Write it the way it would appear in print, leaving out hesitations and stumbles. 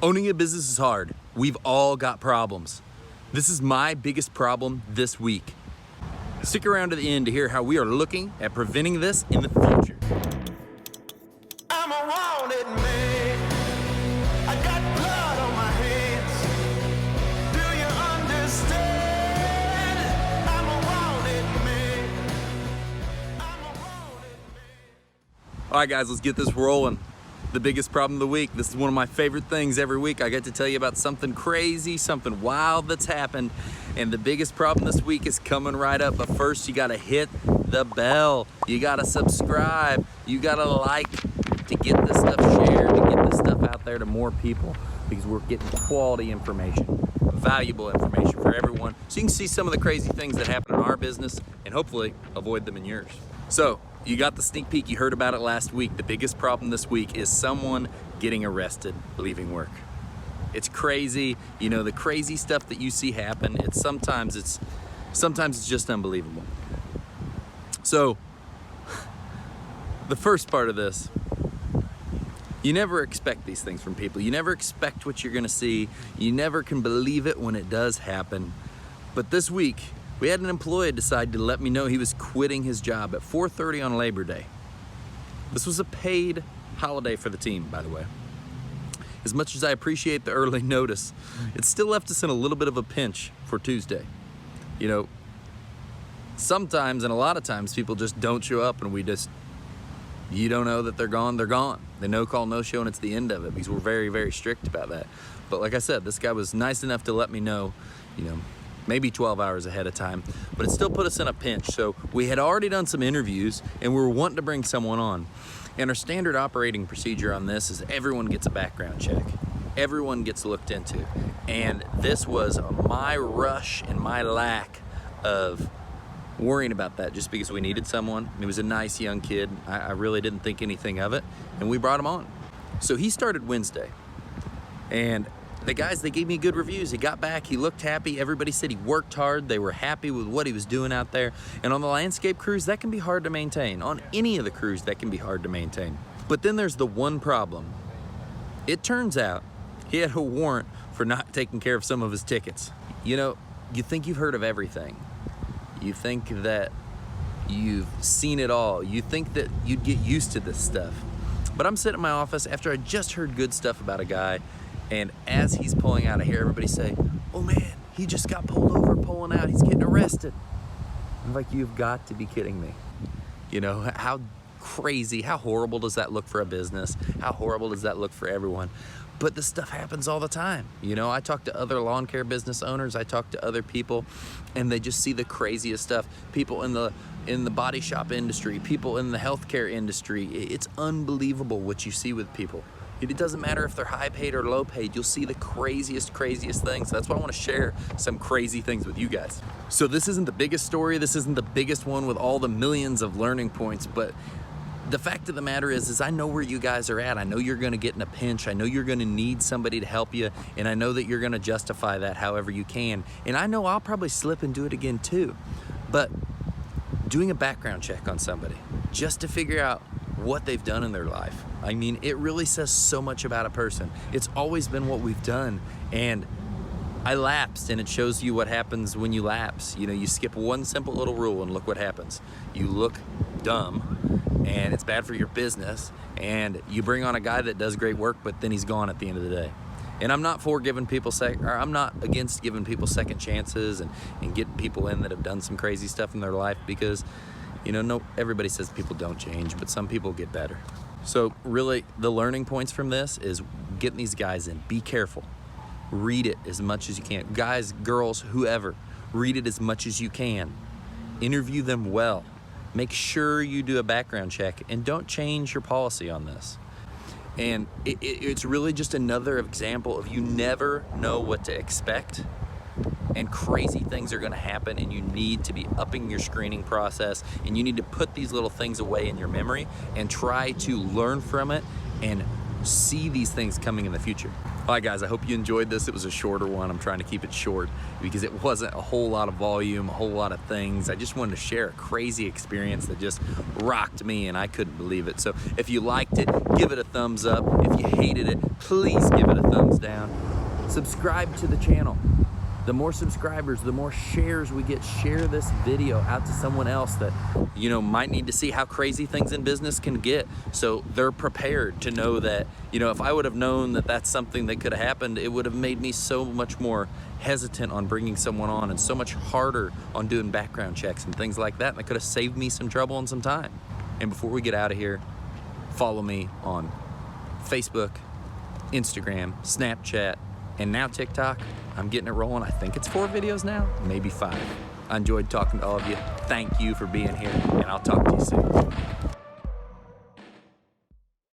Owning a business is hard. We've all got problems. This is my biggest problem this week. Stick around to the end to hear how we are looking at preventing this in the future. I'm a wanted man. I got blood on my hands. Do you understand? I'm a wanted man. I'm a wanted man. All right, guys, let's get this rolling. The biggest problem of the week. This is one of my favorite things every week. I get to tell you about something crazy, something wild that's happened. And the biggest problem this week is coming right up. But first, you gotta hit the bell. You gotta subscribe. You gotta like to get this stuff shared, to get this stuff out there to more people, because we're getting quality information, valuable information for everyone. So you can see some of the crazy things that happen in our business and hopefully avoid them in yours. So, you got the sneak peek, you heard about it last week. The biggest problem this week is someone getting arrested leaving work. It's crazy, you know, the crazy stuff that you see happen, sometimes it's just unbelievable. So, the first part of this, you never expect these things from people. You never expect what you're gonna see. You never can believe it when it does happen. But this week, we had an employee decide to let me know he was quitting his job at 4:30 on Labor Day. This was a paid holiday for the team, by the way. As much as I appreciate the early notice, it still left us in a little bit of a pinch for Tuesday. You know, sometimes and a lot of times people just don't show up and you don't know that they're gone, they're gone. They no call, no show, and it's the end of it, because we're very, very strict about that. But like I said, this guy was nice enough to let me know, you know, maybe 12 hours ahead of time, but it still put us in a pinch. So we had already done some interviews and we were wanting to bring someone on. And our standard operating procedure on this is everyone gets a background check. Everyone gets looked into. And this was my rush and my lack of worrying about that, just because we needed someone. He was a nice young kid. I really didn't think anything of it, and we brought him on. So he started Wednesday, and the guys, they gave me good reviews. He got back, he looked happy. Everybody said he worked hard. They were happy with what he was doing out there. And on the landscape crews, that can be hard to maintain. On any of the crews, that can be hard to maintain. But then there's the one problem. It turns out he had a warrant for not taking care of some of his tickets. You know, you think you've heard of everything. You think that you've seen it all. You think that you'd get used to this stuff. But I'm sitting in my office after I just heard good stuff about a guy, and as he's pulling out, I hear everybody say, "Oh man, he just got pulled over pulling out. He's getting arrested." I'm like, you've got to be kidding me. You know, how crazy, how horrible does that look for a business? How horrible does that look for everyone? But this stuff happens all the time. You know, I talk to other lawn care business owners, I talk to other people, and they just see the craziest stuff. People in the body shop industry, people in the healthcare industry. It's unbelievable what you see with people. It doesn't matter if they're high paid or low paid, you'll see the craziest things. That's why I want to share some crazy things with you guys. So this isn't the biggest story, this isn't the biggest one with all the millions of learning points, but the fact of the matter is I know where you guys are at. I know you're gonna get in a pinch. I know you're gonna need somebody to help you, and I know that you're gonna justify that however you can. And I know I'll probably slip and do it again too. But doing a background check on somebody, just to figure out what they've done in their life. I mean, it really says so much about a person. It's always been what we've done. And I lapsed, and it shows you what happens when you lapse. You know, you skip one simple little rule and look what happens. You look dumb, and it's bad for your business, and you bring on a guy that does great work, but then he's gone at the end of the day. And I'm not for giving people I'm not against giving people second chances and getting people in that have done some crazy stuff in their life, because you know, no, everybody says people don't change, but some people get better. So really, the learning points from this is getting these guys in. Be careful. Read it as much as you can. Guys, girls, whoever, read it as much as you can. Interview them well. Make sure you do a background check, and don't change your policy on this. And it's really just another example of you never know what to expect, and crazy things are gonna happen, and you need to be upping your screening process, and you need to put these little things away in your memory and try to learn from it and see these things coming in the future. All right, guys, I hope you enjoyed this. It was a shorter one. I'm trying to keep it short because it wasn't a whole lot of volume, a whole lot of things. I just wanted to share a crazy experience that just rocked me, and I couldn't believe it. So if you liked it, give it a thumbs up. If you hated it, please give it a thumbs down. Subscribe to the channel. The more subscribers, the more shares we get. Share this video out to someone else that, you know, might need to see how crazy things in business can get. So they're prepared to know that, you know, if I would have known that that's something that could have happened, it would have made me so much more hesitant on bringing someone on and so much harder on doing background checks and things like that. And it could have saved me some trouble and some time. And before we get out of here, follow me on Facebook, Instagram, Snapchat, and now TikTok. I'm getting it rolling. I think it's 4 videos now, maybe 5. I enjoyed talking to all of you. Thank you for being here, and I'll talk to you soon.